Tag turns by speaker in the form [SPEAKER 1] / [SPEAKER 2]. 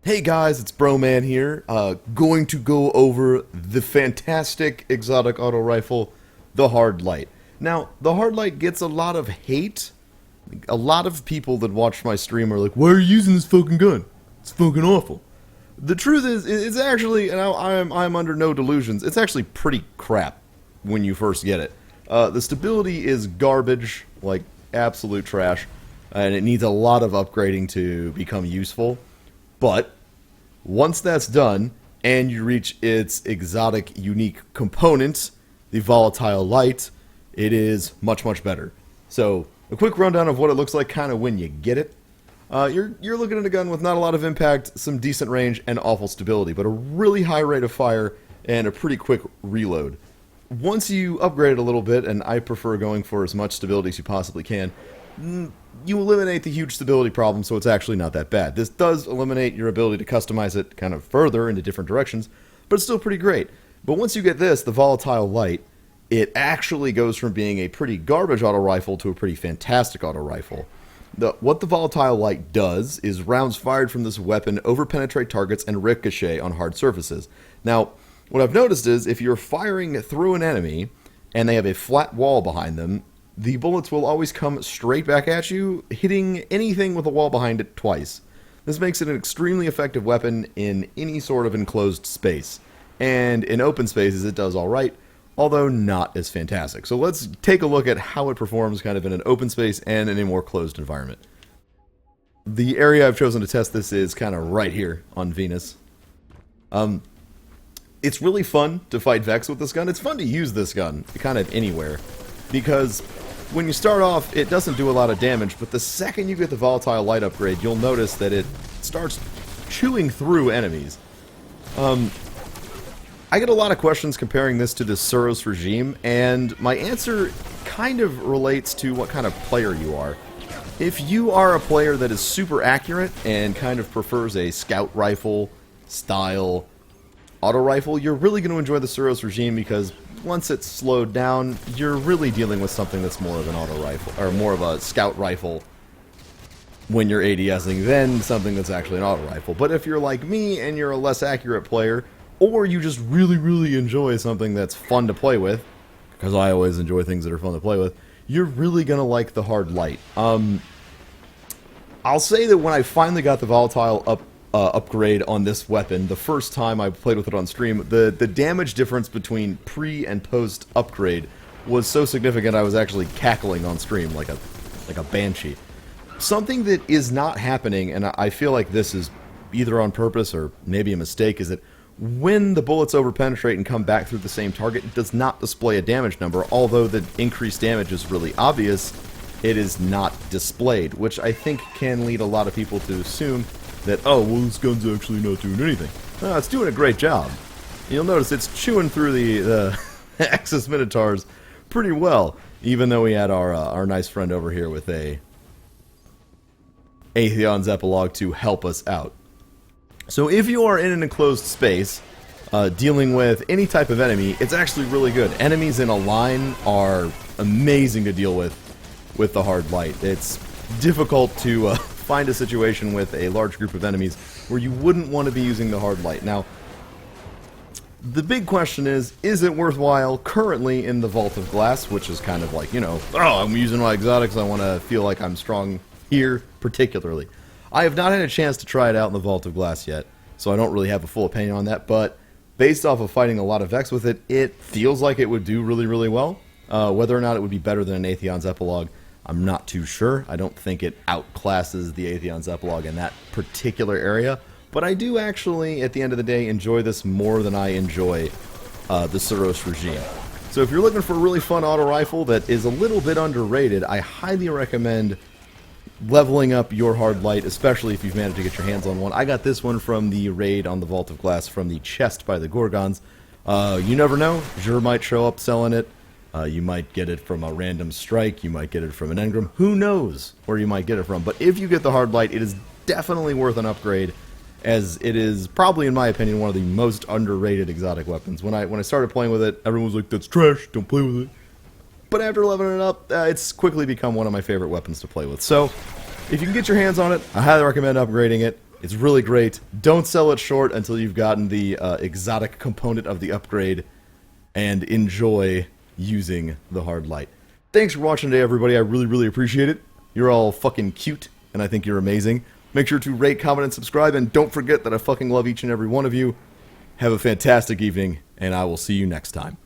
[SPEAKER 1] Hey guys, it's Broman here, going to go over the fantastic exotic auto rifle, the Hard Light. Now, the Hard Light gets a lot of hate. A lot of people that watch my stream are like, why are you using this fucking gun? It's fucking awful. The truth is, it's actually, and I'm under no delusions, it's actually pretty crap when you first get it. The stability is garbage, like absolute trash, and it needs a lot of upgrading to become useful. But once that's done, and you reach its exotic, unique component, the volatile light, it is much, much better. So, a quick rundown of what it looks like kind of when you get it. You're looking at a gun with not a lot of impact, some decent range, and awful stability, but a really high rate of fire and a pretty quick reload. Once you upgrade it a little bit, and I prefer going for as much stability as you possibly can, you eliminate the huge stability problem, so it's actually not that bad. This does eliminate your ability to customize it kind of further into different directions, but it's still pretty great. But once you get this, the volatile light, it actually goes from being a pretty garbage auto rifle to a pretty fantastic auto rifle. What the volatile light does is rounds fired from this weapon overpenetrate targets and ricochet on hard surfaces. Now, what I've noticed is if you're firing through an enemy and they have a flat wall behind them, the bullets will always come straight back at you, hitting anything with a wall behind it twice. This makes it an extremely effective weapon in any sort of enclosed space. And in open spaces it does alright, although not as fantastic. So let's take a look at how it performs kind of in an open space and in a more closed environment. The area I've chosen to test this is kind of right here on Venus. It's really fun to fight Vex with this gun. It's fun to use this gun kind of anywhere, because when you start off, it doesn't do a lot of damage, but the second you get the volatile light upgrade, you'll notice that it starts chewing through enemies. I get a lot of questions comparing this to the Suros regime, and my answer kind of relates to what kind of player you are. If you are a player that is super accurate and kind of prefers a scout rifle style auto rifle, you're really going to enjoy the Suros regime, because once it's slowed down, you're really dealing with something that's more of an auto rifle, or more of a scout rifle when you're ADSing than something that's actually an auto rifle. But if you're like me and you're a less accurate player, or you just really, really enjoy something that's fun to play with, because I always enjoy things that are fun to play with, you're really going to like the Hard Light. I'll say that when I finally got the volatile upgrade on this weapon, the first time I played with it on stream, the damage difference between pre and post upgrade was so significant I was actually cackling on stream like a banshee. Something that is not happening, and I feel like this is either on purpose or maybe a mistake, is that when the bullets overpenetrate and come back through the same target, it does not display a damage number. Although the increased damage is really obvious, it is not displayed, which I think can lead a lot of people to assume that, oh, well, this gun's actually not doing anything. No, it's doing a great job. You'll notice it's chewing through the Axis Minotaurs pretty well, even though we had our nice friend over here with a Atheon's Epilogue to help us out. So if you are in an enclosed space, dealing with any type of enemy, it's actually really good. Enemies in a line are amazing to deal with the Hard Light. It's difficult to find a situation with a large group of enemies where you wouldn't want to be using the Hard Light. Now, the big question is it worthwhile currently in the Vault of Glass, which is kind of like, you know, oh, I'm using my exotics, I want to feel like I'm strong here particularly. I have not had a chance to try it out in the Vault of Glass yet, so I don't really have a full opinion on that, but based off of fighting a lot of Vex with it, it feels like it would do really, really well. Whether or not it would be better than an Atheon's Epilogue, I'm not too sure. I don't think it outclasses the Atheon's Epilogue in that particular area, but I do actually, at the end of the day, enjoy this more than I enjoy the Suros regime. So if you're looking for a really fun auto rifle that is a little bit underrated, I highly recommend leveling up your Hard Light, especially if you've managed to get your hands on one. I got this one from the raid on the Vault of Glass from the chest by the Gorgons. You never know, Jur might show up selling it. You might get it from a random strike, you might get it from an engram, who knows where you might get it from. But if you get the Hard Light, it is definitely worth an upgrade, as it is probably, in my opinion, one of the most underrated exotic weapons. When I started playing with it, everyone was like, that's trash, don't play with it. But after leveling it up, it's quickly become one of my favorite weapons to play with. So, if you can get your hands on it, I highly recommend upgrading it. It's really great. Don't sell it short until you've gotten the exotic component of the upgrade, and enjoy using the hard light. Thanks for watching today, everybody. I really, really appreciate it. You're all fucking cute, and I think you're amazing. Make sure to rate, comment, and subscribe, and don't forget that I fucking love each and every one of you. Have a fantastic evening, and I will see you next time.